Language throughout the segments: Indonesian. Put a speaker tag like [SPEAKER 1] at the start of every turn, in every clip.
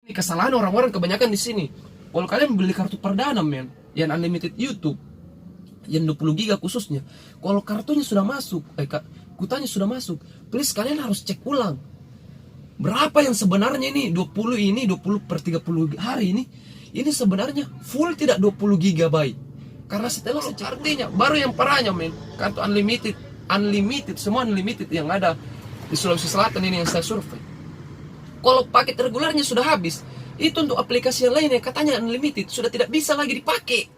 [SPEAKER 1] Kesalahan orang-orang kebanyakan di sini. Kalau kalian beli kartu perdana men, yang unlimited YouTube, yang 20 giga khususnya, kalau kartunya sudah masuk, kutanya sudah masuk, please kalian harus cek ulang. Berapa yang sebenarnya ini 20 ini 20 per 30 hari ini sebenarnya full tidak 20 GB. Karena setelah saya cek artinya baru yang parahnya men, kartu unlimited semua unlimited yang ada di Sulawesi Selatan ini yang saya survei. Kalau paket regulernya sudah habis, itu untuk aplikasi yang lain yang katanya unlimited sudah tidak bisa lagi dipakai.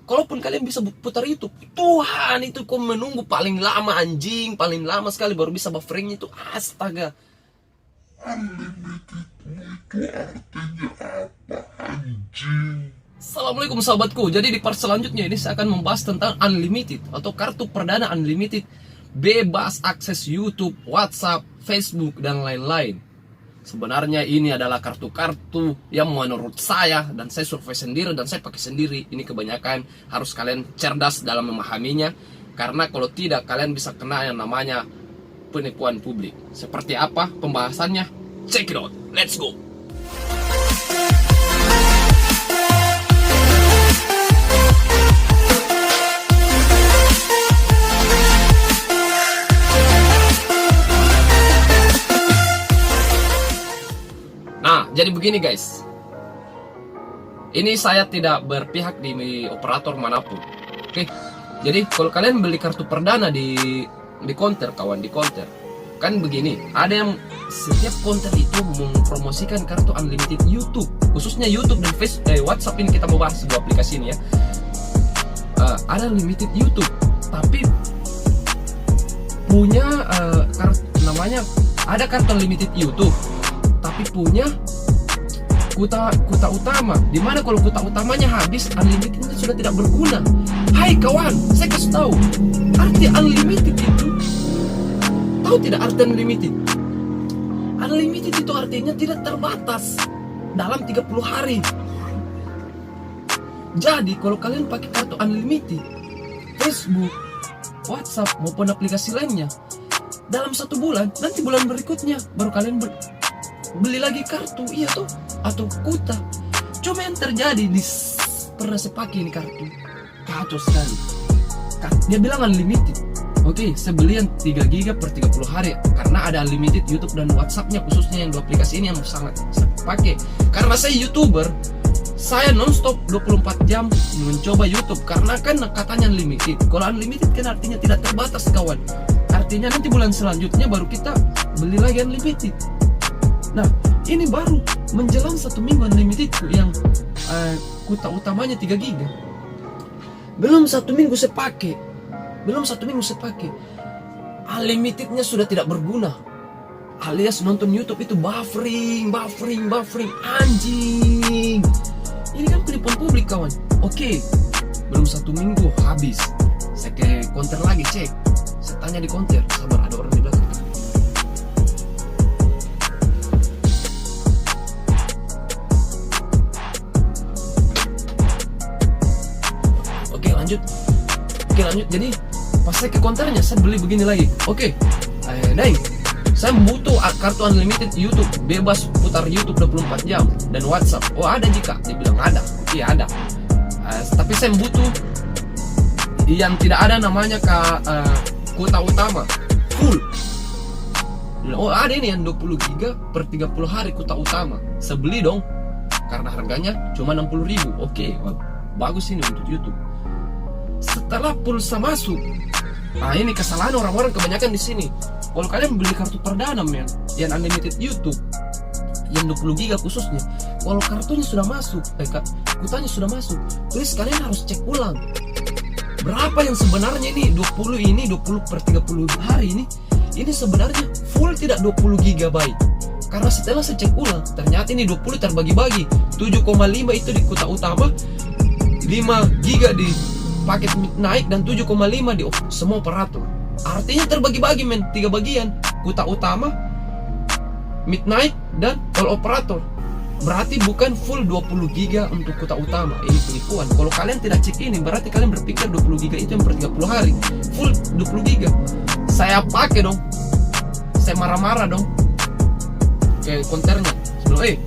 [SPEAKER 1] Kalaupun kalian bisa putar YouTube, Tuhan itu kau menunggu paling lama anjing, paling lama sekali baru bisa buffering itu, astaga.
[SPEAKER 2] Unlimited itu artinya apa anjing?
[SPEAKER 1] Assalamualaikum sahabatku. Jadi di part selanjutnya ini saya akan membahas tentang unlimited atau kartu perdana unlimited, bebas akses YouTube, WhatsApp, Facebook dan lain-lain. Sebenarnya ini adalah kartu-kartu yang menurut saya dan saya survei sendiri dan saya pakai sendiri, ini kebanyakan harus kalian cerdas dalam memahaminya, karena kalau tidak kalian bisa kena yang namanya penipuan publik. Seperti apa pembahasannya? Check it out. Let's go. Nah, jadi begini guys. Ini saya tidak berpihak di operator manapun. Oke. Jadi kalau kalian beli kartu perdana di konter, kawan, di konter, kan begini, ada yang setiap konter itu mempromosikan kartu unlimited YouTube, khususnya YouTube dan WhatsApp. Ini kita mau bahas sebuah aplikasi ini ya. Ada unlimited YouTube, tapi punya namanya ada kartu unlimited YouTube, tapi punya kuota utama. Dimana kalau kuota utamanya habis, unlimited itu sudah tidak berguna. Hai kawan, saya kasih tahu arti unlimited itu. Tahu tidak arti unlimited? Unlimited itu artinya tidak terbatas dalam 30 hari. Jadi kalau kalian pakai kartu unlimited, Facebook, WhatsApp maupun aplikasi lainnya, dalam 1 bulan, nanti bulan berikutnya baru kalian beli lagi kartu, iya tuh, atau kuota. Cuma yang terjadi pernah saya pakai ini kartu, kacau sekali. Dia bilang unlimited. Oke, saya beli yang 3 GB per 30 hari karena ada unlimited YouTube dan WhatsApp-nya, khususnya yang 2 aplikasi ini yang sangat saya pakai. Karena saya YouTuber, saya nonstop 24 jam mencoba YouTube karena kan katanya unlimited. Kalau unlimited kan artinya tidak terbatas kawan. Artinya nanti bulan selanjutnya baru kita beli lagi unlimited. Nah, ini baru menjelang 1 minggu unlimited yang kuota utamanya 3 GB. Belum 1 minggu saya pakai. Unlimitednya sudah tidak berguna. Alias nonton YouTube itu buffering, anjing. Ini kan penipuan publik kawan. Oke, belum 1 minggu habis. Saya ke konter lagi cek. Saya tanya di konter, sabar ada orang di belakang. Oke lanjut. Jadi pas saya ke konternya saya beli begini lagi. Oke, Neng, saya butuh kartu unlimited YouTube, bebas putar YouTube 24 jam dan WhatsApp. Oh ada jika, dia bilang ada. Iya ada. Tapi saya butuh yang tidak ada namanya kuota utama full. Oh ada ini yang 20 GB per 30 hari kuota utama. Saya beli dong, karena harganya cuma 60.000. Oke, bagus ini untuk YouTube. Setelah pulsa masuk, ini kesalahan orang-orang kebanyakan di sini. Kalau kalian beli kartu perdana men, yang unlimited YouTube, yang 20 GB khususnya, kalau kartunya sudah masuk, kuotanya sudah masuk, please kalian harus cek ulang. Berapa yang sebenarnya ini 20 per 30 hari ini sebenarnya full tidak 20 GB. Karena setelah saya cek ulang, ternyata ini 20 terbagi-bagi, 7,5 itu di kuota utama, 5 GB di paket naik dan 7,5 di semua operator. Artinya terbagi-bagi men, 3 bagian, kuota utama, midnight dan all operator. Berarti bukan full 20 GB untuk kuota utama. Ini penipuan. Kalau kalian tidak cek ini, berarti kalian berpikir 20 GB itu yang per 30 hari. Full 20 GB. Saya pakai dong. Saya marah-marah dong ke konternya. Bilang,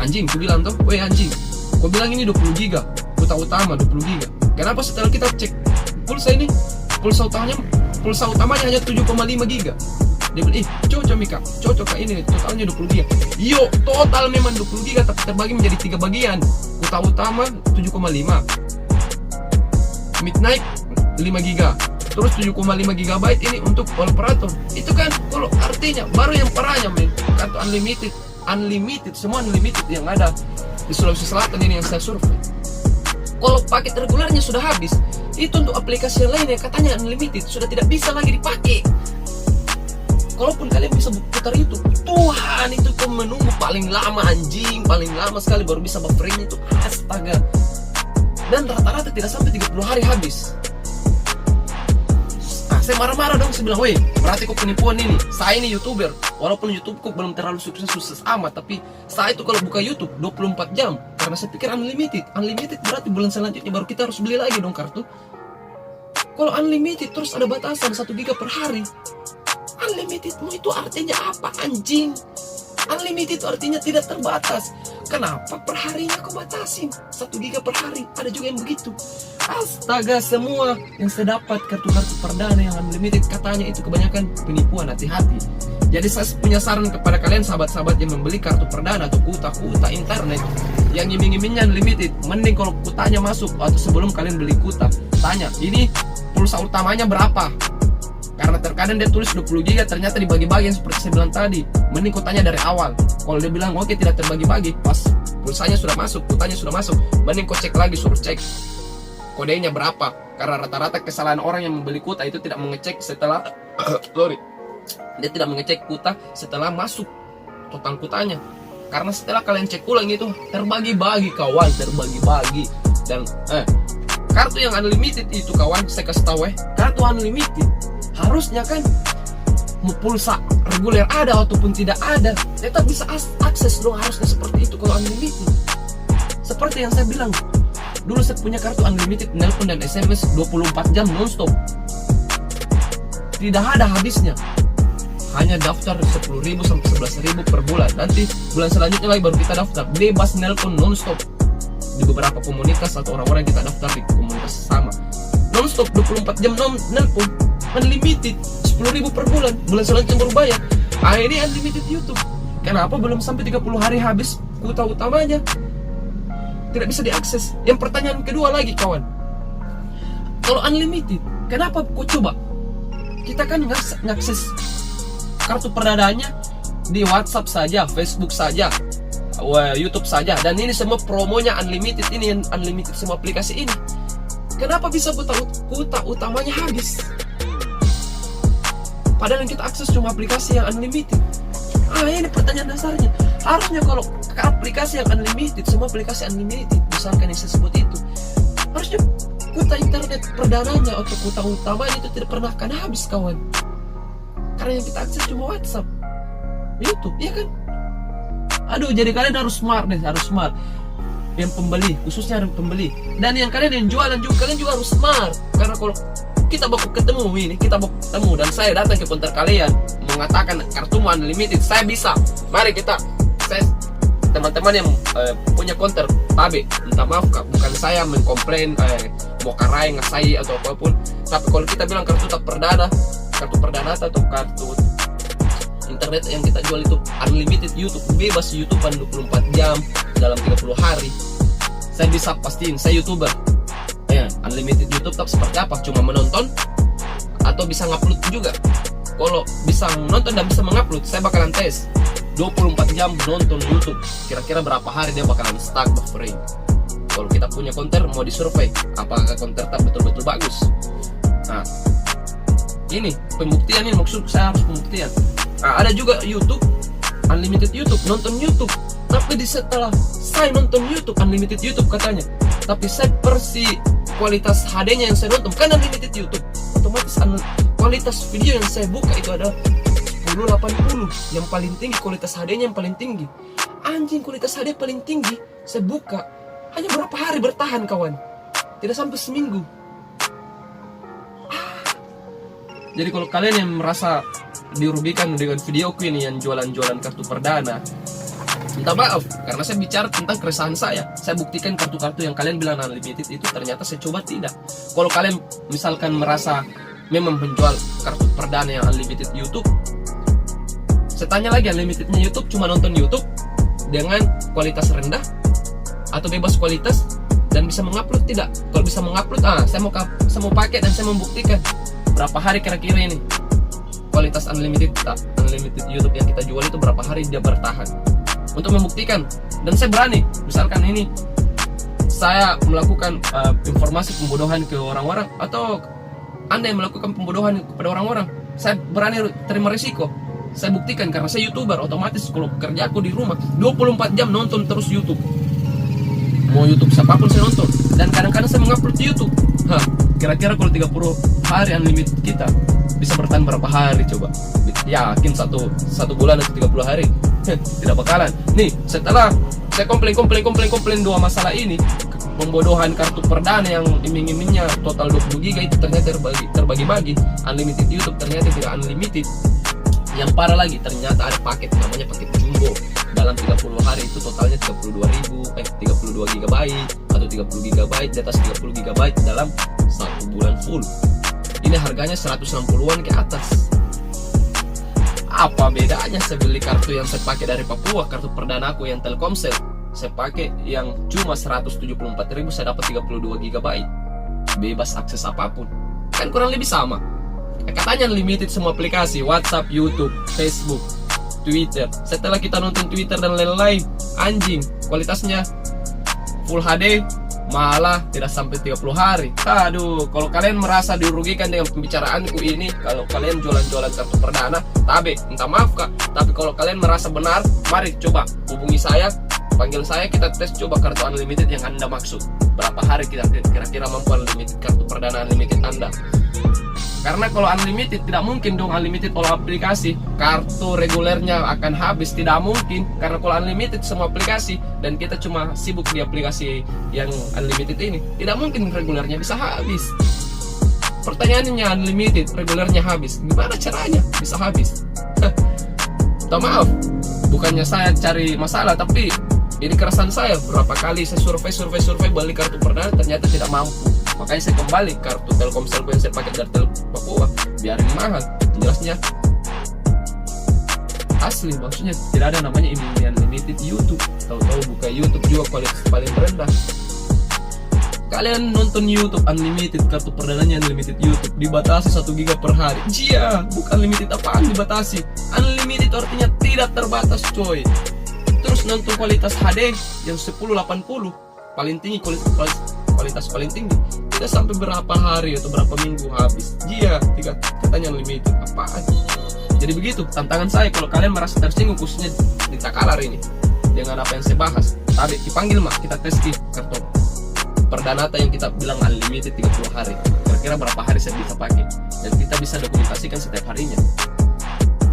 [SPEAKER 1] anjing, ku bilang tuh, anjing, ku bilang ini 20 giga, kuota utama 20 giga. Kenapa setelah kita cek pulsa ini, pulsa utamanya hanya 7,5 giga. Dia bilang, cocok Mika, cocok Kak, ini totalnya 20 giga. Yo, total memang 20 giga, tapi terbagi menjadi 3 bagian. Kuota utama 7,5, midnight 5 giga, terus 7,5 GB ini untuk operator. Itu kan kalau artinya baru yang parahnya men, kartu unlimited, semua unlimited yang ada di Sulawesi Selatan ini yang saya survei. Kalau paket regulernya sudah habis, itu untuk aplikasi yang lain yang katanya unlimited sudah tidak bisa lagi dipakai. Kalaupun kalian bisa putar YouTube, Tuhan, itu tuh menunggu paling lama anjing, paling lama sekali baru bisa buffering itu, astaga. Dan rata-rata tidak sampai 30 hari habis. Nah, saya marah-marah dong, saya bilang, berarti kok penipuan ini. Saya ini YouTuber, walaupun YouTubeku belum terlalu sukses amat, tapi saya itu kalau buka YouTube 24 jam, karena saya pikir unlimited berarti bulan selanjutnya baru kita harus beli lagi dong kartu. Kalau unlimited terus ada batasan 1 giga per hari, unlimitedmu itu artinya apa anjing? Unlimited itu artinya tidak terbatas. Kenapa per harinya kau batasin 1 giga per hari? Ada juga yang begitu. Astaga, semua yang saya dapat kartu-kartu perdana yang unlimited katanya itu kebanyakan penipuan, hati-hati. Jadi saya punya saran kepada kalian sahabat-sahabat yang membeli kartu perdana atau kuota internet yang iming-imingnya unlimited, mending kalau kuotanya masuk atau sebelum kalian beli kuota, tanya, ini pulsa utamanya berapa? Karena terkadang dia tulis 20 giga, ternyata dibagi-bagi yang seperti saya bilang tadi. Mending kotanya dari awal. Kalau dia bilang oke tidak terbagi-bagi, pas pulsanya sudah masuk, kotanya sudah masuk, mending kau cek lagi, suruh cek kodenya berapa. Karena rata-rata kesalahan orang yang membeli kuota itu tidak mengecek setelah dia tidak mengecek kuota setelah masuk total kuotanya. Karena setelah kalian cek ulang itu terbagi-bagi kawan, terbagi-bagi. Dan kartu yang unlimited itu kawan, saya kasih tahu kartu unlimited harusnya kan pulsa reguler ada ataupun tidak ada, tetap bisa akses dong, harusnya seperti itu kalau unlimited. Seperti yang saya bilang, dulu saya punya kartu unlimited nelpon dan SMS 24 jam nonstop, tidak ada habisnya. Hanya daftar 10.000 sampai 11.000 per bulan. Nanti bulan selanjutnya lagi baru kita daftar, bebas nelpon nonstop di beberapa komunitas atau orang-orang yang kita daftar di komunitas sama. Nonstop 24 jam nelpon, unlimited 10.000 per bulan. Bulan selanjutnya baru bayar. Ini unlimited YouTube. Kenapa belum sampai 30 hari habis kuota utamanya? Tidak bisa diakses. Yang pertanyaan kedua lagi kawan, kalau unlimited, kenapa kok coba? Kita kan ngakses kartu perdananya di WhatsApp saja, Facebook saja, YouTube saja, dan ini semua promonya unlimited, ini yang unlimited semua aplikasi ini. Kenapa bisa kuota utamanya habis? Padahal yang kita akses cuma aplikasi yang unlimited. Ini pertanyaan dasarnya. Harusnya kalau aplikasi yang unlimited, semua aplikasi unlimited, misalkan yang saya sebut itu, harusnya kuota internet perdananya atau kuota utamanya itu tidak pernah akan habis kawan. Karena yang kita akses cuma WhatsApp, YouTube, ya kan? Aduh, jadi kalian harus smart deh, harus smart. Yang pembeli, khususnya yang pembeli, dan yang kalian yang jualan juga, kalian juga harus smart. Karena kalau kita baku ketemu ini, dan saya datang ke konter kalian mengatakan kartumu unlimited, saya bisa. Mari kita, teman-teman yang punya konter Tabe, minta maaf kak, bukan saya mengkomplain mau karai ngasai atau apapun, tapi kalau kita bilang kartu perdana atau kartu internet yang kita jual itu unlimited YouTube, bebas YouTubean 24 jam dalam 30 hari, saya bisa pastiin saya YouTuber. Unlimited YouTube tapi seperti apa? Cuma menonton atau bisa ngupload juga? Kalau bisa menonton dan bisa mengupload, saya bakalan tes 24 jam nonton YouTube, kira-kira berapa hari dia bakalan stuck buffering. Kalau kita punya konten mau disurvey, apakah konten tak betul-betul bagus? Nah, ini pembuktian, ini maksud saya harus pembuktian. Ada juga YouTube, unlimited YouTube, nonton YouTube, tapi setelah saya nonton YouTube, unlimited YouTube katanya, tapi saya versi kualitas HD-nya yang saya nonton kan unlimited YouTube, otomatis kualitas video yang saya buka itu ada 1080 yang paling tinggi, kualitas HD-nya yang paling tinggi. Anjing, kualitas HD paling tinggi saya buka hanya berapa hari bertahan kawan, tidak sampai seminggu. Jadi kalau kalian yang merasa dirugikan dengan videoku ini yang jualan-jualan kartu perdana, Minta maaf, karena saya bicara tentang keresahan saya. Saya buktikan kartu-kartu yang kalian bilang unlimited itu ternyata saya coba tidak. Kalau kalian misalkan merasa memang menjual kartu perdana yang unlimited YouTube, saya tanya lagi, unlimitednya YouTube cuma nonton YouTube dengan kualitas rendah atau bebas kualitas dan bisa mengupload tidak? Kalau bisa mengupload, saya mau pakai dan saya membuktikan berapa hari kira-kira ini kualitas unlimited YouTube yang kita jual itu berapa hari dia bertahan. Untuk membuktikan, dan saya berani, misalkan ini saya melakukan informasi pembodohan ke orang-orang, atau Anda yang melakukan pembodohan kepada orang-orang, saya berani terima risiko. Saya buktikan karena saya YouTuber, otomatis kalau kerja aku di rumah 24 jam nonton terus YouTube. Mau YouTube siapapun saya nonton, dan kadang-kadang saya mengupload di YouTube. Kira-kira kalau 30 hari unlimited kita bisa bertahan berapa hari coba? Yakin satu bulan atau 30 hari? Tidak bakalan. Nih, setelah saya komplain dua masalah ini, pembodohan kartu perdana yang iming-imingnya total 20 GB itu ternyata terbagi-bagi, unlimited YouTube ternyata tidak unlimited. Yang parah lagi, ternyata ada paket namanya paket jumbo. Dalam 30 hari itu totalnya 32 GB atau 30 GB, di atas 30 GB dalam 1 bulan full. Ini harganya 160-an ke atas. Apa bedanya saya beli kartu yang saya pakai dari Papua, kartu perdana aku yang Telkomsel, saya pakai yang cuma 174.000, saya dapat 32 GB, bebas akses apapun. Kan kurang lebih sama. Katanya limited semua aplikasi, WhatsApp, YouTube, Facebook, Twitter. Setelah kita nonton Twitter dan lain-lain, anjing, kualitasnya Full HD malah tidak sampai 30 hari. Aduh, kalau kalian merasa dirugikan dengan pembicaraanku ini, kalau kalian jualan-jualan kartu perdana, minta maaf kak. Tapi kalau kalian merasa benar, mari coba hubungi saya, panggil saya, kita tes coba kartu unlimited yang Anda maksud. Berapa hari kita kira-kira mampu unlimited kartu perdana unlimited Anda? Karena kalau unlimited tidak mungkin dong unlimited all aplikasi, kartu regulernya akan habis, tidak mungkin. Karena kalau unlimited semua aplikasi dan kita cuma sibuk di aplikasi yang unlimited ini, tidak mungkin regulernya bisa habis. Pertanyaannya, unlimited regulernya habis, gimana caranya bisa habis? Minta maaf, bukannya saya cari masalah, tapi ini keresahan saya. Berapa kali saya survei beli kartu perdana ternyata tidak mampu. Makanya saya kembali kartu Telkomsel yang saya pakai dari Papua, biarin mahal. Jelasnya asli, maksudnya tidak ada namanya iming unlimited YouTube. Tahu-tahu buka YouTube juga kualitas paling rendah. Kalian nonton YouTube unlimited, kartu perdananya unlimited YouTube, dibatasi 1 GB per hari. Jia, bukan limited, apaan dibatasi? Unlimited artinya tidak terbatas coy. Terus nonton kualitas HD yang 1080, paling tinggi, kualitas paling tinggi, tidak sampai berapa hari atau berapa minggu habis. Jia, katanya unlimited, apaan? Jadi begitu tantangan saya. Kalau kalian merasa tersinggung khususnya di Takalar ini dengan apa yang saya bahas, tapi dipanggil mak, kita tes di kartu perdana yang kita bilang unlimited 30 hari. Kira-kira berapa hari saya bisa pakai, dan kita bisa dokumentasikan setiap harinya.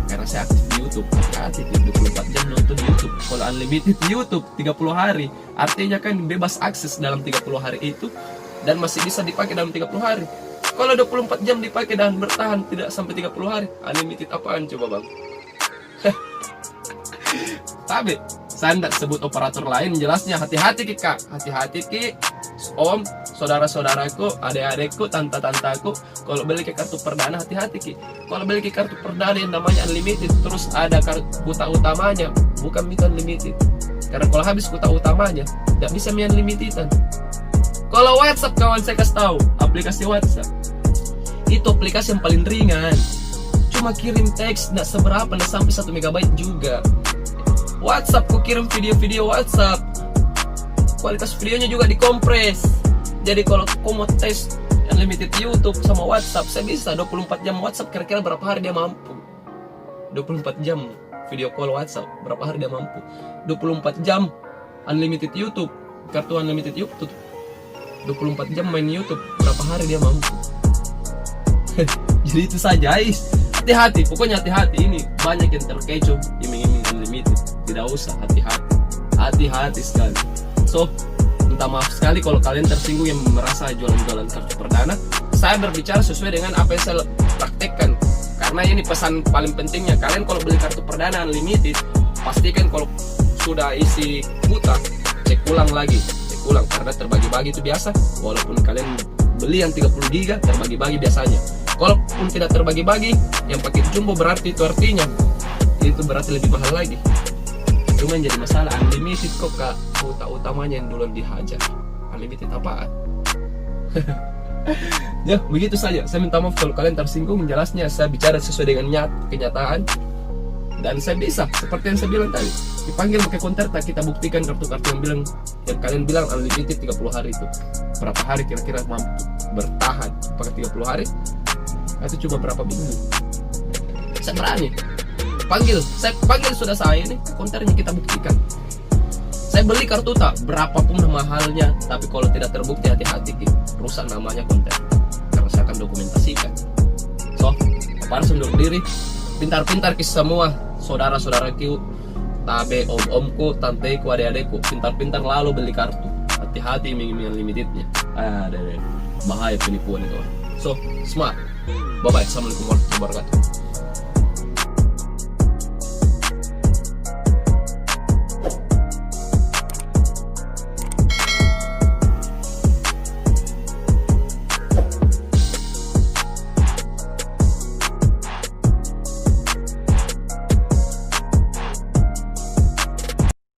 [SPEAKER 1] Karena saya aktif di YouTube, hati-hati 24 jam nonton YouTube. Kalau unlimited YouTube 30 hari, artinya kan bebas akses dalam 30 hari itu, dan masih bisa dipakai dalam 30 hari. Kalau 24 jam dipakai dan bertahan tidak sampai 30 hari, unlimited apaan coba bang? Tapi saya tidak sebut operator lain, jelasnya hati-hati ki kak, hati-hati ki om, saudara-saudaraku, adik-adikku, tante-tantaku. Kalau beli ke kartu perdana hati-hati ki. Kalau beli ke kartu perdana yang namanya unlimited, terus ada kuota utamanya, bukan minta unlimited. Karena kalau habis kuota utamanya, tidak bisa minta unlimitidan. Kalau WhatsApp, kawan saya kasih tahu, aplikasi WhatsApp itu aplikasi yang paling ringan, cuma kirim teks, tidak seberapa, tidak sampai 1 MB juga. WhatsApp, ku kirim video-video WhatsApp, kualitas videonya juga dikompres. Jadi kalau aku mau tes unlimited YouTube sama WhatsApp, saya bisa 24 jam WhatsApp, kira-kira berapa hari dia mampu? 24 jam video call WhatsApp, berapa hari dia mampu? 24 jam unlimited YouTube, kartu unlimited YouTube, 24 jam main YouTube, berapa hari dia mampu? Jadi itu saja guys. Hati-hati, pokoknya hati-hati. Ini banyak yang terkecoh iming-iming unlimited. Tidak usah, hati-hati sekali. So, minta maaf sekali kalau kalian tersinggung yang merasa jualan-jualan kartu perdana. Saya berbicara sesuai dengan apa yang saya praktekkan. Karena ini pesan paling pentingnya, kalian kalau beli kartu perdana unlimited, pastikan kalau sudah isi kuota, cek ulang lagi, cek ulang karena terbagi-bagi itu biasa. Walaupun kalian beli yang 30 giga terbagi-bagi biasanya. Kalaupun tidak terbagi-bagi, yang paket jumbo berarti itu artinya itu berarti lebih mahal lagi. Cuma yang jadi masalah unlimited kok kak, kuota utamanya yang duluan dihajar. Unlimited apaan? Ya begitu saja. Saya minta maaf kalau kalian tersinggung. Jelasnya saya bicara sesuai dengan kenyataan. Dan saya bisa, seperti yang saya bilang tadi, dipanggil pakai konter, kita buktikan kartu-kartu yang kalian bilang unlimited 30 hari itu. Berapa hari kira-kira mampu bertahan pakai 30 hari? Atau cuma berapa minggu? Saya berani. Saya panggil sudah saya ini, konternya kita buktikan. Saya beli kartu tak, berapapun mahalnya, tapi kalau tidak terbukti hati-hati, rusak namanya konten. Karena saya akan dokumentasikan. So, apa harus undur diri? Pintar-pintar kisah semua, saudara-saudaraku, tabe, om-omku, tanteku, adik-adikku, pintar-pintar lalu beli kartu. Hati-hati minum limitednya. Ada bahaya penipuan itu. So, smart. Bye-bye. Assalamualaikum warahmatullahi wabarakatuh.